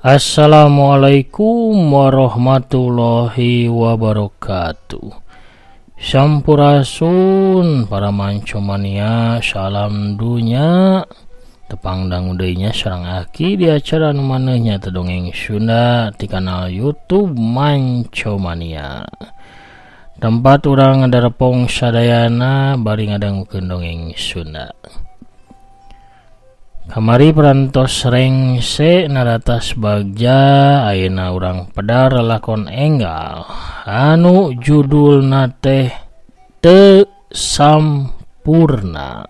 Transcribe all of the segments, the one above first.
Assalamualaikum warahmatullahi wabarakatuh. Sampurasun para mancomania, salam dunya. Tepang dangudainya sareng aki di acara nu manehnya teh dongeng Sunda di kanal YouTube Mancomania. Tempat urang ngadarepong sadayana bari ngadangukeun dongeng Sunda. Kamari perantos rengse naratas bagja ayeuna urang pedar lakon enggal anu judulna teh Teu Sampurna.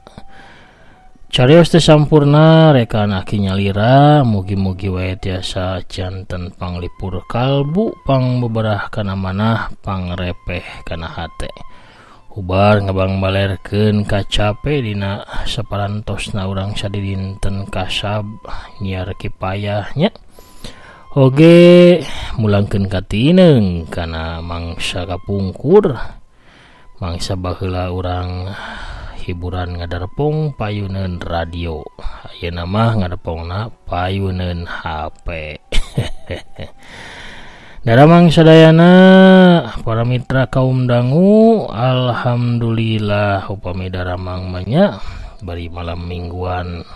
Carios teu sampurna reka aki nyalira mugi-mugi wae tiasa janten panglipur kalbu pangbeberah kana manah pangrepeh kana hate. Ubar ngabang balerkeun kacape dina saparantosna urang sadidinten kasab nyiar kipayahnya oge mulangkeun katineung kana mangsa kapungkur mangsa baheula urang hiburan ngadarepong payuneun radio ayeuna mah ngadarepongna payuneun HP. Daramang sadayana para mitra kaum dangu, alhamdulillah upami daramang manya bari malam mingguan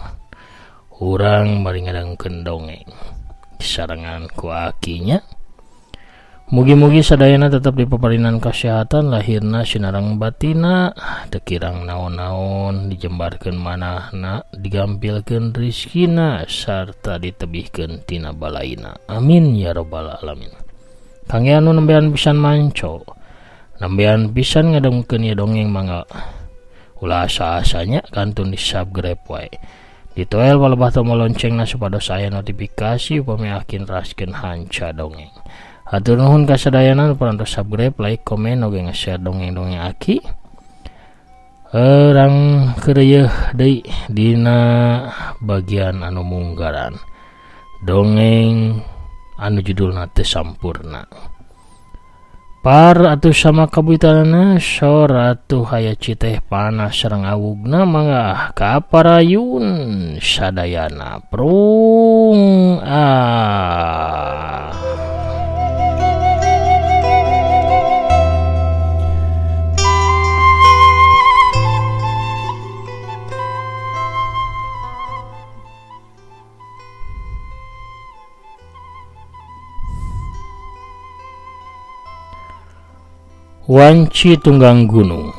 urang bari ngadangkeun dongeng sarangan ku akinya. Mugi-mugi sadayana tetap dipaparinan kesehatan lahirna sinareng batina, teu kirang naon-naon dijembarkeun manahna, digampilkeun rizkina sarta ditebihkeun tina balaina. Amin ya rabbal alamin. Kangge anu nembean pisan manco, nembean pisan ngadengkeun ieu dongeng mangga ulah asa-asanya kantun di subscribe wae. Ditoel walebah tombol loncengna supados aya notifikasi upami akin raskeun hanca dongeng. Hatur nuhun ka sadayana parantos subscribe, like, komen, oge nge-share dongeng-dongeng aki. Urang keureuh deui dina bagian anu munggaran. Dongeng anu judulna Teu Sampurna. Par atuh sama kabuitanana sor atuh aya citeh panas sareng awugna mangga kaparayun sadayana prung Wanci tunggang gunung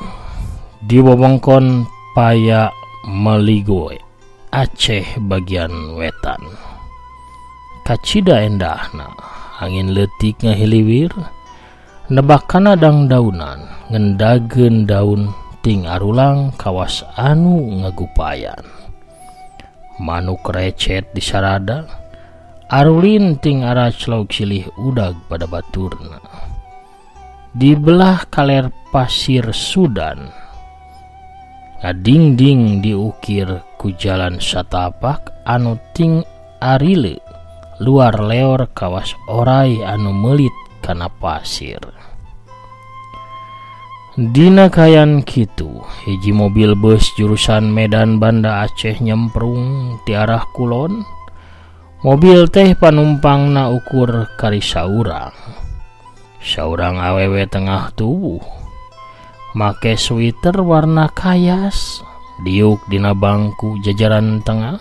di wewengkon Paya Meligoe, Aceh bagian wetan. Kacida endahna angin leutik ngahiliwir, nebakana dangdaunan ngendageun daun ting arulang kawas anu ngagupayan. Manuk recet di sarada, arulin ting araclog silih udag pada baturna. Di belah kaler pasir Sudan ngadingding diukir ku jalan satapak anu ting arile luar leor kawas orai anu melit kana pasir. Dina kayan kitu hiji mobil bus jurusan Medan Banda Aceh nyemprung ti arah kulon. Mobil teh panumpangna ukur karisa urang. Saurang awewe tengah tubuh make sweater warna kayas diuk dina bangku jajaran tengah.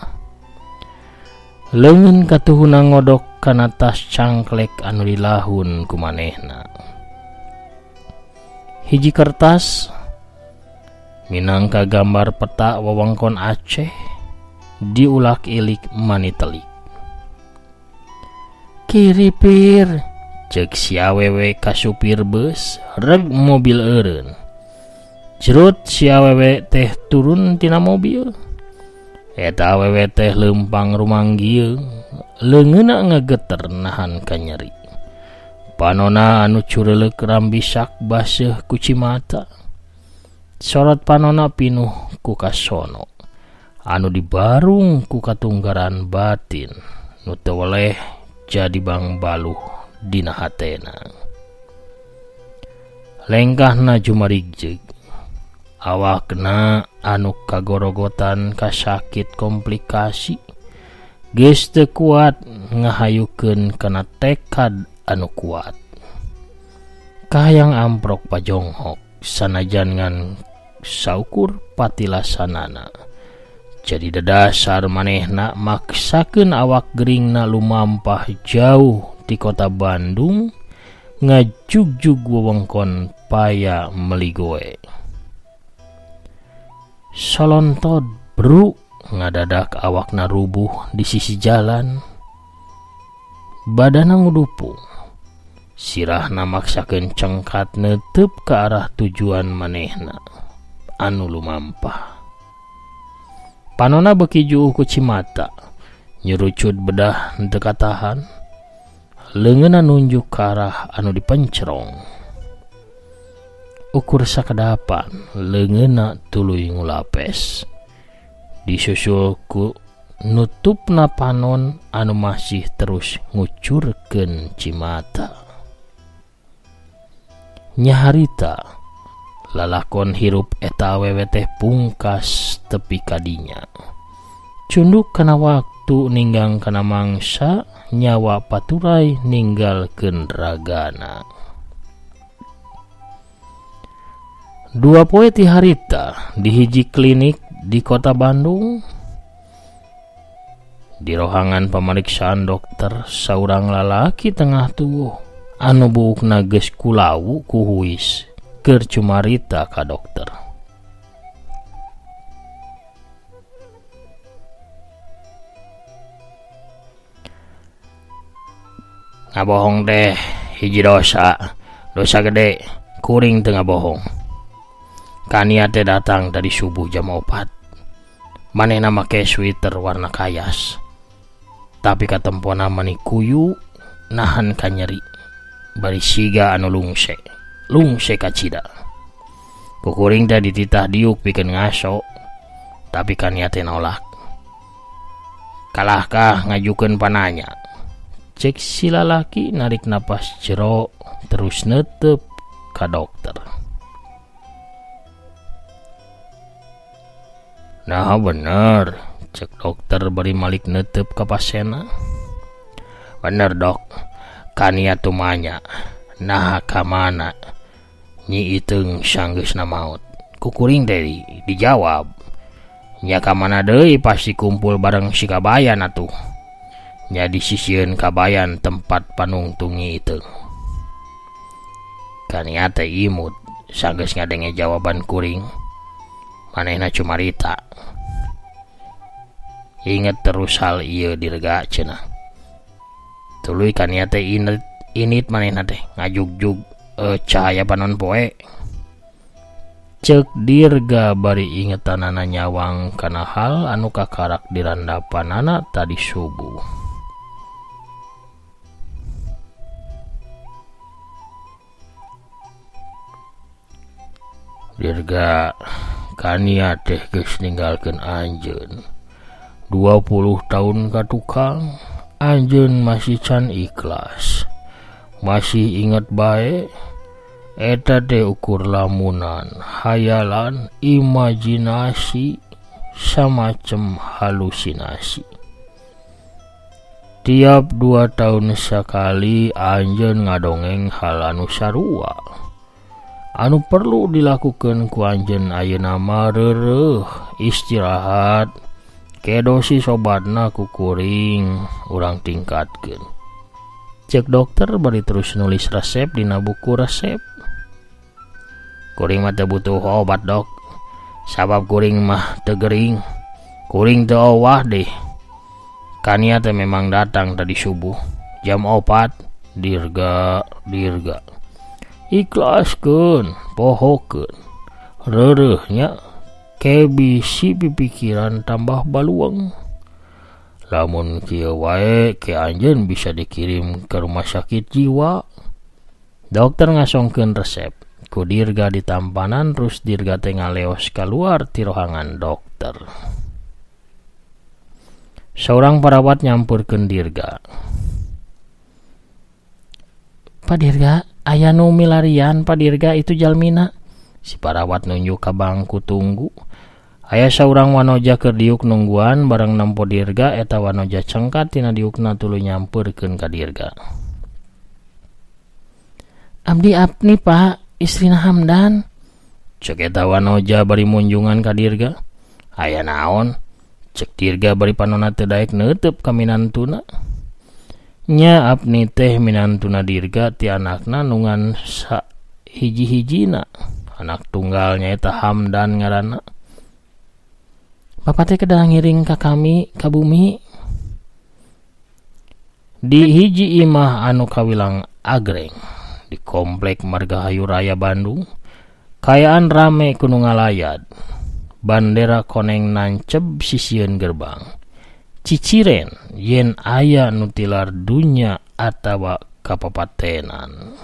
Leungeun katuhuna ngodok kana tas cangklek anu dilahun ku manehna. Hiji kertas minangka gambar peta wewengkon Aceh diulak-ilik manitelik. Kiri pir, cek si awewe ka supir bus reg mobil eureun. Jerut si awewe teh turun tina mobil. Eta awewe teh leumpang rumanggieu, leungeunna ngageter nahan ka nyeri. Panona anu cureleuk rambisak baseuh ku cimata. Sorot panona pinuh ku kasono anu dibarung ku katunggaran batin nu teu weleh jadi bang baluh dina hatena. Lengkahna jumarigjeg awakna anu kagorogotan kasakit komplikasi geus teu kuat ngahayukeun kana tekad anu kuat. Kahayang amprok pajonghok sanajan ngan saukur patilasanana. Jadi dadasar manehna maksakeun awak geringna lumampah jauh di kota Bandung ngajugjug wewengkon paya meligoe. Solontod bru ngadadak awakna rubuh di sisi jalan. Badana ngudupung. Sirahna maksakeun cengkat neuteup ke arah tujuan manehna anu lumampah. Panonna beuki juuh ku cimata, nyurucut bedah teu katahan. Leungeunna nunjuk ke arah anu dipencerong. Ukur sakadapan leungeunna tuluy ngulapes. Disusul ku nutupna panon anu masih terus ngucurkeun cimata. Nyaharita lalakon hirup eta awewe teh pungkas tepi kadinya. Cunduk kana waktu ninggang kana mangsa, nyawa paturai ninggalkeun ragana. 2 poe ti harita di hiji klinik di kota Bandung. Di rohangan pameriksaan dokter, saurang lalaki tengah tubuh anu buukna geus kulawu ku huis keur cumarita ka dokter. Ngabohong teh hiji dosa gede, kuring teu ngabohong. Kania teh datang dari subuh jam 4. Manehna make sweater warna kayas. Tapi katempona mani kuyu nahan ka nyeri. Bari siga anu lungse kacida. Kukuring teh dititah diuk pikeun ngaso, tapi kania teh nolak. Kalahkah ngajukeun pananya. Cek si lalaki narik napas jero terus neuteup ka dokter. Nah bener, cek dokter bari malik neuteup ka pasienna. Bener dok, kania tumanya. Nah kamana nyi iteung sanggeusna maot. Kukuring teh dijawab, nya kamana deui pasti kumpul bareng si kabayan atuh. Nya disisieun kabayan tempat panungtung nyi iteung. Kania teh imut sanggeus ngadenge jawaban kuring. Manehna cumarita. Inget terus hal ieu dirga cenah. Tuluy kania teh init manehna teh ngajugjug cahaya panon poe. Cek dirga bari ingetanana nyawang kana hal anu kakarak di randapanana tadi subuh. Dirga kania teh geus ninggalkeun anjeun 20 tahun ka tukang. Anjeun masih can ikhlas, masih inget bae. Eta teh ukur lamunan, hayalan, imajinasi, samacem halusinasi. Tiap 2 tahun sekali anjeun ngadongeng hal anu sarua. Anu perlu dilakukan ku anjeun ayeuna mah reureuh istirahat. Kedosi sobatna kukuring urang tingkatkeun. Cek dokter bari terus nulis resep dina buku resep. Kuring mah teu butuh obat dok, sabab kuring mah teu gering. Kuring teu owah deh. Kania teh memang datang tadi subuh jam 4. Dirga ikhlaskeun, pohokeun, reureuhnya ke bisi pipikiran tambah baluang. Lamun kieu wae ke anjeun bisa dikirim ke rumah sakit jiwa. Dokter ngasongkeun resep ku dirga di tampanan, terus dirga teh ngaleos keluar ti rohangan dokter. Seorang perawat nyampurkeun dirga. Pak Dirga, aya nu milarian Pak Dirga itu jalmina. Si perawat nunjuk ka bangku tunggu. Aya saurang wanoja keur diuk nungguan bareng nempo Dirga, eta wanoja cengkat tina diukna tuluy nyampeurkeun ka Dirga. Abdi Apni Pak, istrina Hamdan. Cek eta wanoja bari munjungan ka Dirga. Aya naon? Cek Dirga bari panonna teu daek neuteup ka minantuna. Nya Apni teh minantuna Dirga ti anakna nungan sa hiji-hijina. Anak tunggalnya eta Hamdan ngaranna. Bapak teh kedah ngiring ka kami ka bumi. Di hiji imah anu kawilang agreng di komplek Margahayu Raya Bandung, kayaan rame kudu ngalayad. Bandera koneng nanceb sisieun gerbang. Ciciren yen aya nu tilar dunya atawa kapapatenan.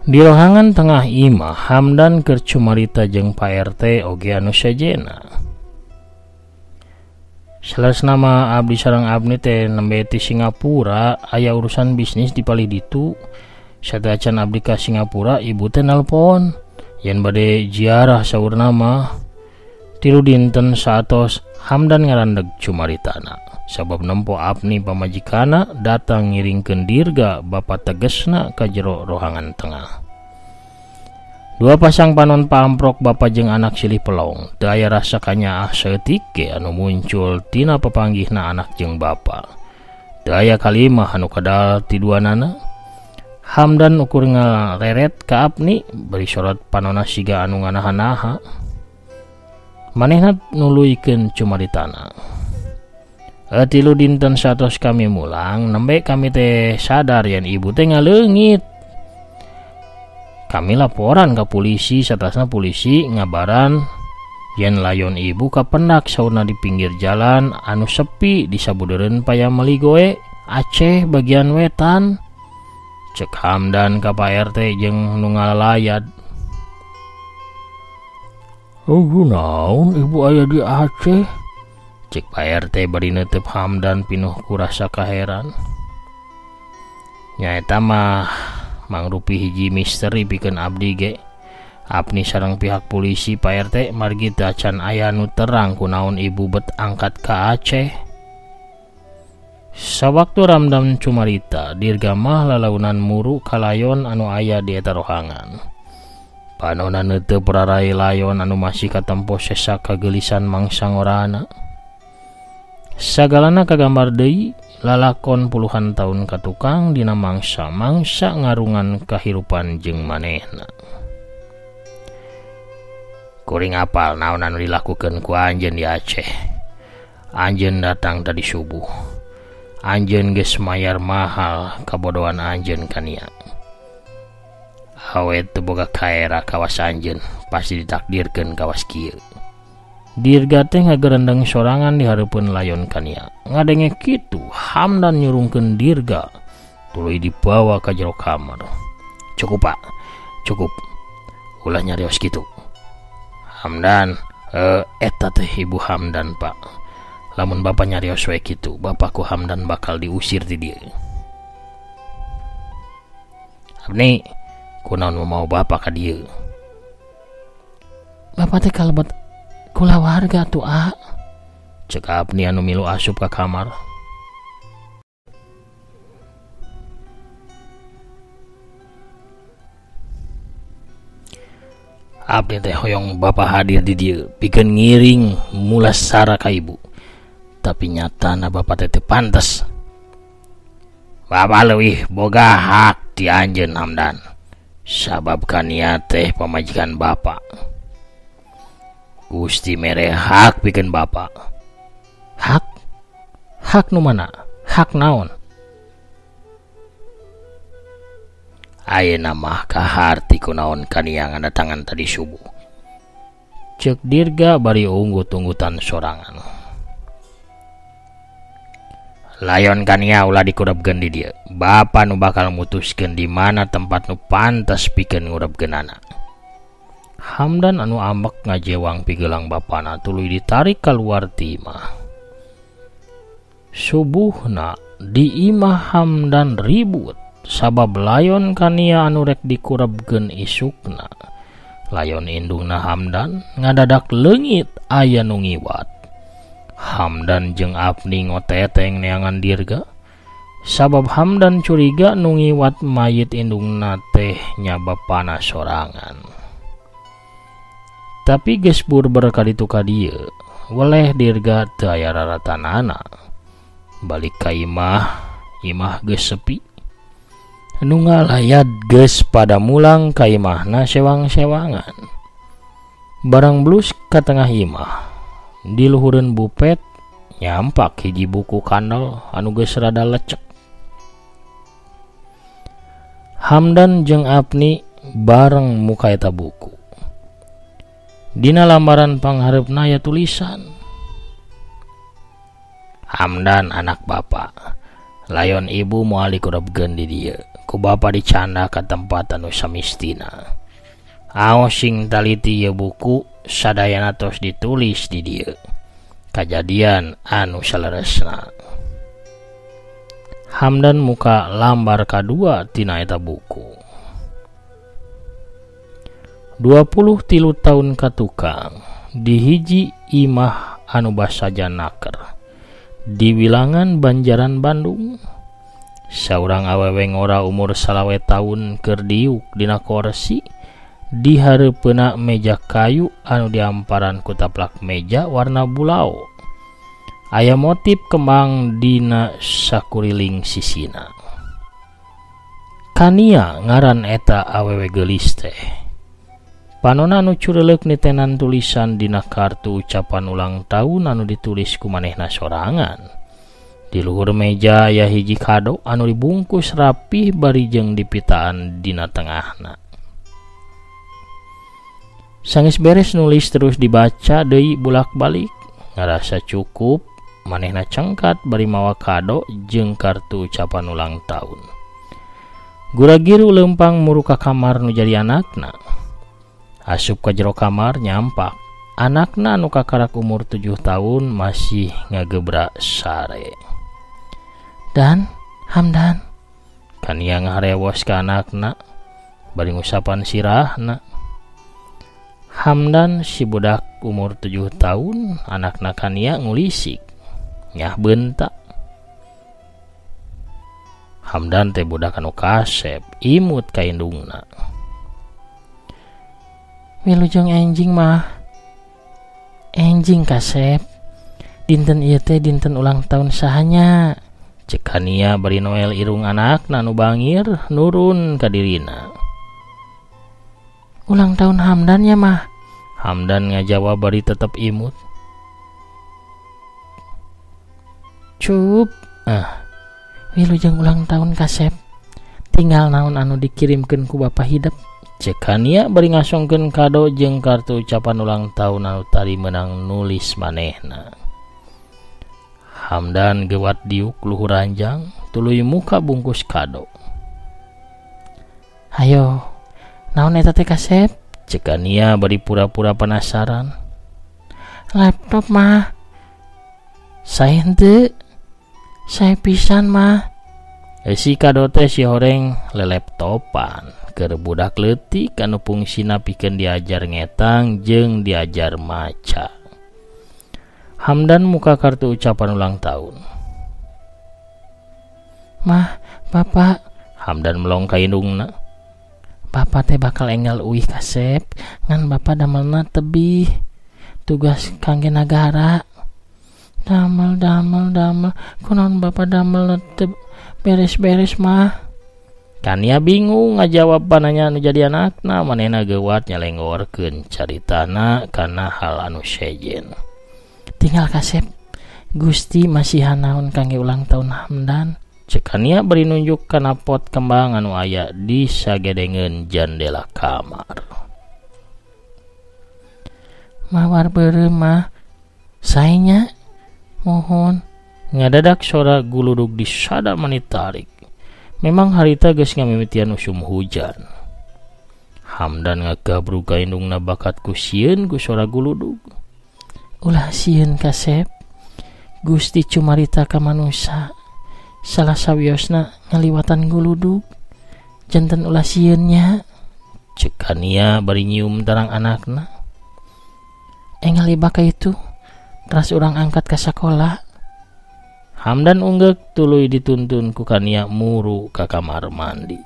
Di rohangan tengah imah, Hamdan keur cumarita jeung Pak RT oge anu sajena. Salesna mah abdi sareng Abni teh nembe ti Singapura, aya urusan bisnis di palih ditu. Sadacan abdi ka Singapura, ibu teh nelpon yen bade ziarah saurna mah. 3 dinten saatos Hamdan ngarandeg cumaritana. Sabab nempo Apni pamajikana datang ngiringkeun Dirga bapa tegesna ka jero rohangan tengah. 2 pasang panon pamprok bapa jeung anak silih pelong. Teu aya rasa kanyaah saeutik ge anu muncul tina papanggihna anak jeung bapa. Teu aya kalimah anu kadal ti duanana. Hamdan ukur ngareret ka Apni bari sorot panonna siga anu nganaha-naha. Manehna nuluykeun cumaritana. 3 dinten satos kami mulang, nembe kami teh sadar yen ibu teh ngaleungit. Kami laporan ke polisi, satasna polisi ngabaran yen layon ibu kapendak saurna di pinggir jalan anu sepi di sabudeureun Payameligoe, Aceh bagian wetan. Cek Hamdan ka Pak RT jeung nu ngalalayad. Oh naon ibu aya di Aceh? Cek Pak RT bari neuteup Hamdan pinuh ku rasa kaheran. Nya eta mah mangrupi hiji misteri pikeun abdi ge. Apni sareng pihak polisi Pak RT margi teu acan aya nu terang kunaon ibu bet angkat ka Aceh. Sawaktu ramdam cumarita, Dirga mah lalaunan muru kalayon anu aya di eta rohangan. Panonna neuteup rarai layon anu masih katempo sesak kagelisan mangsa ngorana. Sagalana kagambar deui lalakon puluhan tahun katukang dina mangsa-mangsa ngarungan kahirupan jeung manehna. Kuring apal naon anu dilakukeun ku anjeun di Aceh. Anjeun datang tadi subuh. Anjeun geus mayar mahal kabodohan anjeun kania. Awet teu boga kaera kawas anjeun, pasti ditakdirkeun kawas kieu. Dirga teh ngagerendeng sorangan di hareupeun layon kania. Ngadenge kitu, Hamdan nyurungkeun Dirga tuluy dibawa ka jero kamar. Cukup Pak, cukup. Ulah nyarios kitu. Hamdan, eta teh Ibu Hamdan Pak. Lamun Bapak nyarios we kitu, Bapakku Hamdan bakal diusir ti dieu. Abni, kunaon mau Bapak ka dieu? Bapak teh kalebet kula warga tuh cek Apni anu milu asup ka kamar. Apni teh hoyong Bapak hadir di dieu pikeun ngiring mulas sara ka ibu. Tapi nyatana Bapak teh pantes. Bapak leuwih boga hak ti anjeun Hamdan. Sabab kania teh pamajikan Bapak. Gusti mere hak pikeun Bapak. Hak? Hak nu mana? Hak naon? Ayeuna mah kaharti kunaon kania ngadatangan tadi subuh. Cek Dirga bari unggut-unggutan sorangan. Layon kania ulah dikurabkeun di dieu. Bapa nu bakal mutuskeun di mana tempat nu pantas pikeun ngurabkeunana. Hamdan anu ambek ngajewang pigelang bapana tuluy ditarik keluar ti imah. Subuhna di imah Hamdan ribut sabab layon kania anu rek dikurabkeun isukna. Layon indungna Hamdan ngadadak leungit aya nu ngiwat. Hamdan jeung Apni ngoteteng neangan dirga sabab Hamdan curiga nu ngiwat mayit indungna teh nya bapana sorangan. Tapi geus burber kaditu ka dieu weleh dirga teu aya raratanana. Balik ka imah geus sepi. Nu ngalayad geus pada mulang ka imahna sewang-sewangan. Barang blus ka tengah imah di luhureun bupet nyampak hiji buku kandel anu geus rada lecek. Hamdan jeung Apni bareng muka eta buku. Dina lambaran panghareupna aya tulisan, Hamdan anak bapa, layon ibu moal dikurabkeun di dieu. Ku bapa dicanda ka tempat anu samistina. Aos sing taliti ieu buku sadayana tos ditulis di dieu kajadian anu saleresna. Hamdan muka lambar kadua tina eta buku. 23 tahun katukang di hiji imah anu basaja naker di wilangan Banjaran Bandung. Saurang awewe ngora umur 20 tahun keur diuk dina kursi di hareupeuna meja kayu anu diamparan ku taplak meja warna bulau. Aya motif kembang dina sakuriling sisina. Kania ngaran eta awewe geulis teh. Panonna anu cureleuk nitenan tulisan dina kartu ucapan ulang tahun anu ditulis ku manehna sorangan. Di luhur meja aya hiji kado anu dibungkus rapih bari jeung dipitaan dina tengahna. Sanggeus beres nulis terus dibaca deui bulak-balik. Ngarasa cukup, manehna cengkat bari mawa kado jeung kartu ucapan ulang tahun. Gura-giru leumpang muru ka kamar nu jadi anakna. Asup ka jero kamar nyampak anakna anu kakarak umur 7 tahun masih ngagebra sare. Dan Hamdan kania ngaharewos ka anakna bari ngusapan sirahna. Hamdan si budak umur 7 tahun anakna kania ngulisik nyah bentak. Hamdan teh budak anu kasep imut ka indungna. Wilujeng enjing mah enjing kasep dinten ieu teh dinten ulang tahun sahanya, cek kania bari Noel irung anakna nu bangir nurun ka dirina. Ulang tahun Hamdan ya mah. Hamdan ngajawab bari tetep imut. Cup, wilujeng ulang tahun kasep. Tinggal naon anu dikirimkeun ku bapa hidup. Cek kania bari ngasongkeun kado jeung kartu ucapan ulang tahun anu tadi menang nulis manehna. Hamdan gewat diuk luhur ranjang tuluy muka bungkus kado. Hayo, naon eta teh kasep? Cek kania bari pura-pura penasaran. Laptop mah. Saya henteu. Saya pisan mah. Si kado teh si horeng laptopan. Keur budak leutik anu fungsina pikeun diajar ngetang jeung diajar maca. Hamdan muka kartu ucapan ulang tahun. Mah, Bapak. Hamdan melong ka indungna. Bapak teh bakal enggal uih kasep ngan Bapak damelna tebih tugas kangge nagara. Damel kunaon Bapak damelna teu beres-beres mah. Kania bingung ngajawab pananya anu jadi anakna, manehna gewat nyalengorkeun caritana kana hal anu sejen. Tinggal kasep, Gusti masih hanaon kangge ulang tahun Hamdan. Cek kania beri nunjuk kana pot kembang anu aya di sagedengeun jendela kamar. Mawar beureum mah, saenya mohon Ngadadak sora guludug di sada menit tarik. Memang harita geus ngamimitian usum hujan. Hamdan ngagabrug ka indungna bakat ku sieun ku sora guludug. Ulah sieun Kasep. Gusti cumarita ka manusia. Salah sawiosna ngaliwatan guludug. Janten ulah sieunnya. Ceuk Kania bari nyium tarang anakna. Ngalibaka itu. Teras urang angkat ka sakola. Hamdan unggek tuluy dituntun ku Kania muru ka kamar mandi.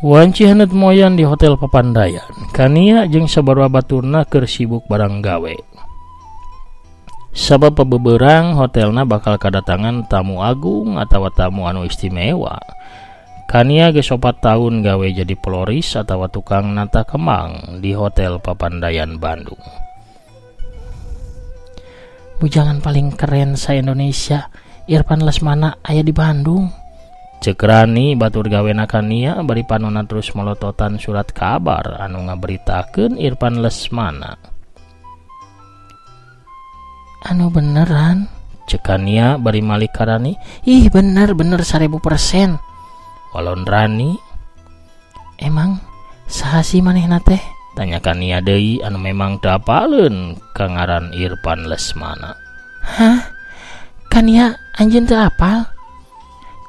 Wanci haneut moyan di hotel Papandayan. Kania jeung sabaraha baturna keur sibuk barang gawe. Sabab pabeberang hotelna bakal kadatangan tamu agung atawa tamu anu istimewa. Kania geus 4 tahun gawe jadi peloris atawa tukang nata kembang di hotel Papandayan Bandung. Bujangan paling keren sa-Indonesia, Irfan Lesmana aya di Bandung. Ceuk Rani batur gawena Kania bari panonna terus melototan surat kabar anu ngaberitakeun Irfan Lesmana. Anu beneran? Ceuk Kania bari malik ka Rani. Ih bener 1000%. Walon Rani. Emang saha si manehna teh? Tanya Kania deui anu memang teu apaleun ka ngaran Irfan Lesmana. Hah? Kania anjeun teu apal?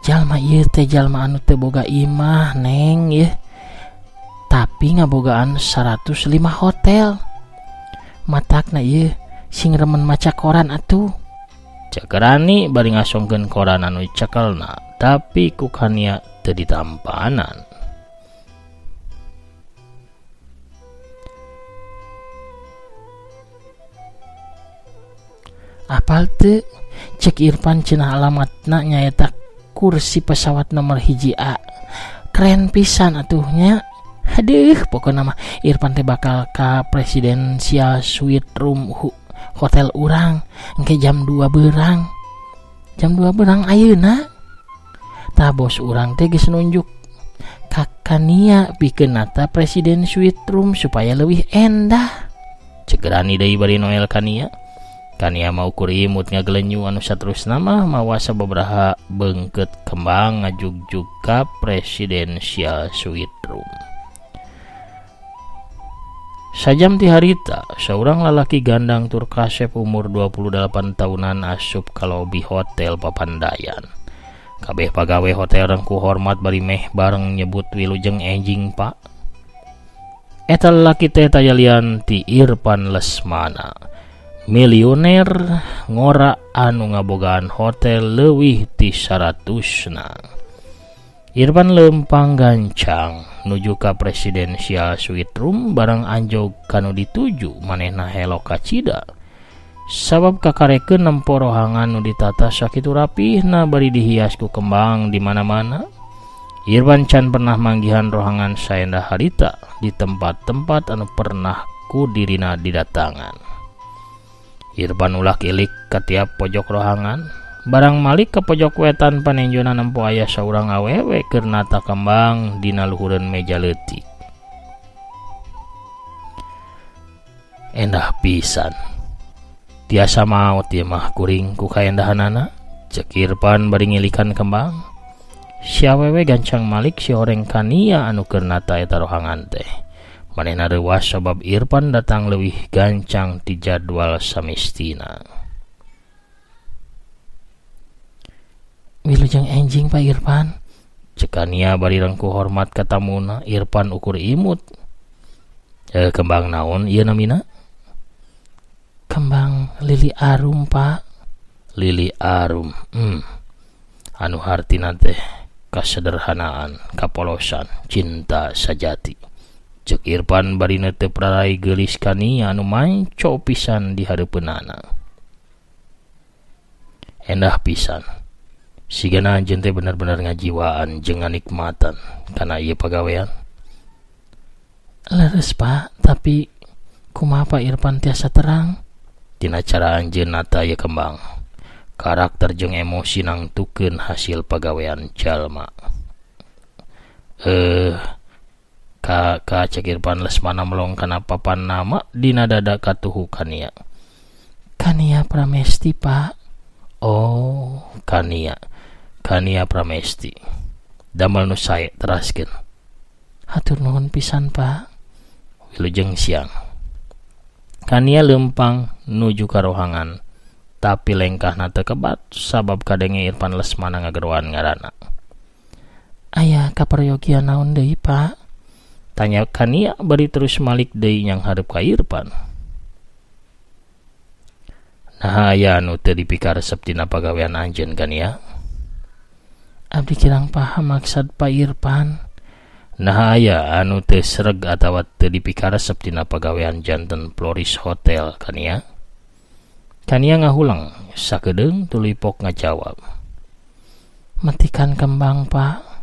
Jalma ieu teh jalma anu teu boga imah neng ye. Tapi ngabogaan 105 hotel. Matakna ieu sing remen maca koran atuh. Ceuk Rani bari ngasongkeun koran anu cekelna, tapi ku Kania teu ditampanan. Apal teu? Cek Irfan cenah alamatna nyaeta kursi pesawat nomor 1A. Keren pisan atuhnya. Aduh, pokoknya mah Irfan teh bakal ka Presidential Suite Room hotel urang engke jam 2 beurang. Jam 2 beurang ayeuna. Tah bos urang teh geus nunjuk ka Kania pikeun nata Presiden Suite Room supaya leuwih endah. Ceuk Rani deui bari noel Kania. Kania mau ukur imut ngagelenyu anu saterusna mah mawa sababaraha beungkeut kembang ngajugjug ka Presidential Suite Room. Sajam ti harita, seorang lalaki gandang tur Kasep umur 28 tahunan asup ka lobi hotel Papandayan. Kabeh pagawe hotel rengku hormat bari meh bareng nyebut wilujeng enjing Pak. Eta lalaki teh tayalian ti Irfan Lesmana. Milioner ngora anu ngabogaan hotel leuwih ti 100-na. Irfan lempang gancang nuju ka Presidential Suite Room barang anjog kanu dituju manehna helok ka cida. Sabab kakarekeun nempo rohangan nu ditata sakitu rapihna bari dihias ku kembang di mana-mana. Irfan can pernah manggihan rohangan saendah harita di tempat-tempat anu pernah ku dirina didatangan. Irfan ulah kilik ka tiap pojok rohangan, barang malik ke pojok wetan panenjona nempo aya saurang awewe keur nata kembang dina luhureun meja leutik. Endah pisan. Tiasa maot ieu mah kuring ku kaendahanana, ceuk Irfan bari ngilikan kembang. Si awewe gancang malik si horeng Kania anu keur nata eta rohangan teh. Manehna reuas sabab Irfan datang leuwih gancang ti jadwal samistina. Wilujeng enjing Pak Irfan. Ceuk Kania bari rengku hormat ka tamuna. Irfan ukur imut. Kembang naon ieu namina? Kembang lili arum Pak. Lili arum. Anu hartina teh kasederhanaan, kapolosan, cinta sajati. Ceuk Irfan bari teu prarai geulis Kania anu manco pisan di hareupeunana. Endah pisan. Sigana anjeun teh bener-bener ngajiwaan jeung nganikmatan kana ieu pagawean. Leres Pak, tapi kumaha Pak Irfan tiasa terang tina cara anjeun nata ieu kembang karakter jeung emosi nangtukeun hasil pagawean jalma. Ka Cek Irfan Lesmana melong kana papan nama dina dada katuhu Kania Pramesti Pak. Oh, Kania Pramesti. Damel nu sae teraskeun. Hatur nuhun pisan Pak. Wilujeng siang. Kania lempang nuju ka rohangan, tapi lengkahna teu kebat sabab kadenge Irfan Lesmana ngageroan ngaranna. Aya kaprayogian naon deui Pak? Tanya Kania bari terus malik deui nyang hadeup ka Irfan. Nah aya anu teu dipikaresep tina pagawean anjeun Kania? Abdi kirang paham maksud Pak Irfan. Nah aya anu teu sreg atawa teu dipikaresep tina pagawean janten Floris Hotel Kania? Kania ngahulang sakedeung tuluy pok ngajawab. Metikan kembang Pak.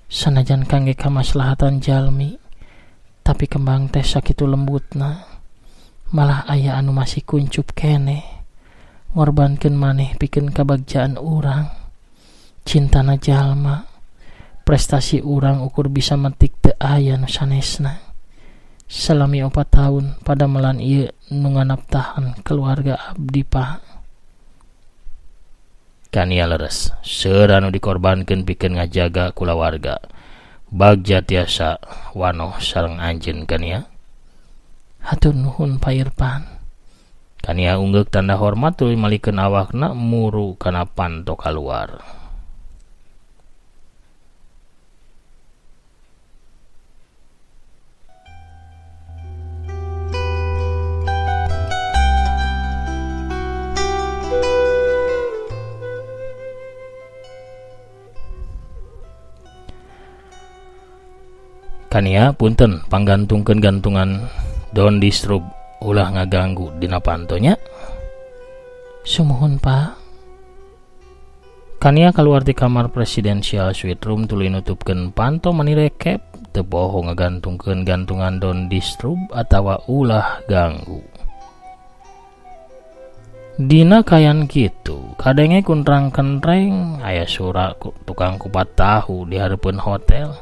Sanajan kangge kamaslahatan jalmi, tapi kembang teh sakitu lembutna, malah aya anu masih kuncup kene, ngorbankeun maneh pikeun kabagjaan urang, cintana jalma, prestasi urang ukur bisa metik teu aya nu sanesna. Salami 4 tahun pada melan ieu nu nganaptahan keluarga abdi Pak. Kania leres, seueur anu dikorbankeun pikeun ngajaga kulawarga. Bagja tiasa wanoh sareng anjeun Kania. Hatur nuhun Pak Irfan. Kania unggek tanda hormat tuluy malikeun awakna muru kana panto kaluar. Kania punten panggantungkeun gantungan Don't Disturb ulah ngaganggu dina pantonya. Sumuhun Pak. Kania keluar di kamar presidential suite room tuluy nutupkeun panto mani rekep teu poho ngagantungkeun gantungan Don't Disturb atawa ulah ganggu. Dina kayan kitu kadenge kuntrang kentreng aya sura tukang kupat tahu di hareupeun hotel.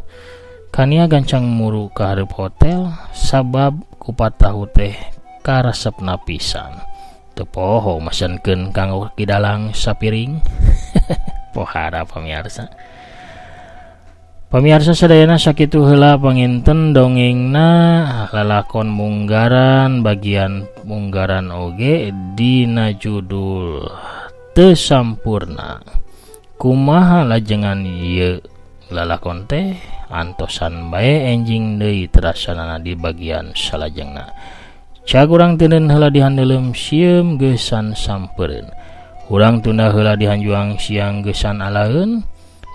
Kania gancang muru ka hareup hotel sabab kupat tahu teh karesepna pisan. Teu poho mesenkeun kanggo kidalang sapiring. Pohara pamirsa. Pamirsa sadayana sakitu heula panginten dongengna lalakon munggaran bagian munggaran oge dina judul Teu Sampurna. Kumaha lajengan ieu lalakon teh antosan bae enjing deui terasanana di bagian salajengna. Cag urang teuneun heula dihandeuleum sieum geusan sampeureun. Urang tunda heula dihanjuang siang geusan alaeun.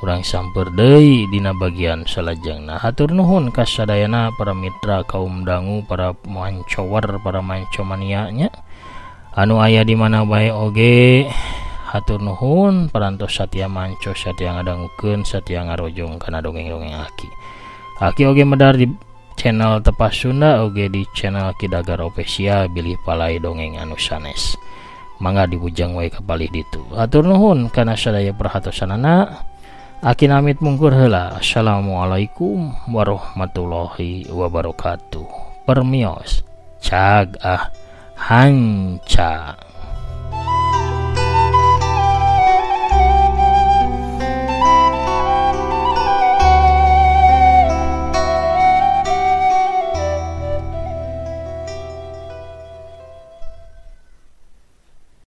Urang sampeur deui dina bagian salajengna. Hatur nuhun ka sadayana para mitra kaum dangu, para mancower, para mancomania nya anu aya di mana bae oge. Hatur nuhun parantos satia manco, satia ngadangukeun, satia ngarojong kana dongeng-dongeng Aki. Aki oge medar di channel Tepas Sunda oge di channel Kidagar Official bilih palai dongeng anu sanes. Mangga dibujang wae kapalih ditu. Hatur nuhun kana sadaya perhatosanana. Aki namit mungkur heula. Assalamualaikum warahmatullahi wabarakatuh. Permios cag hanca.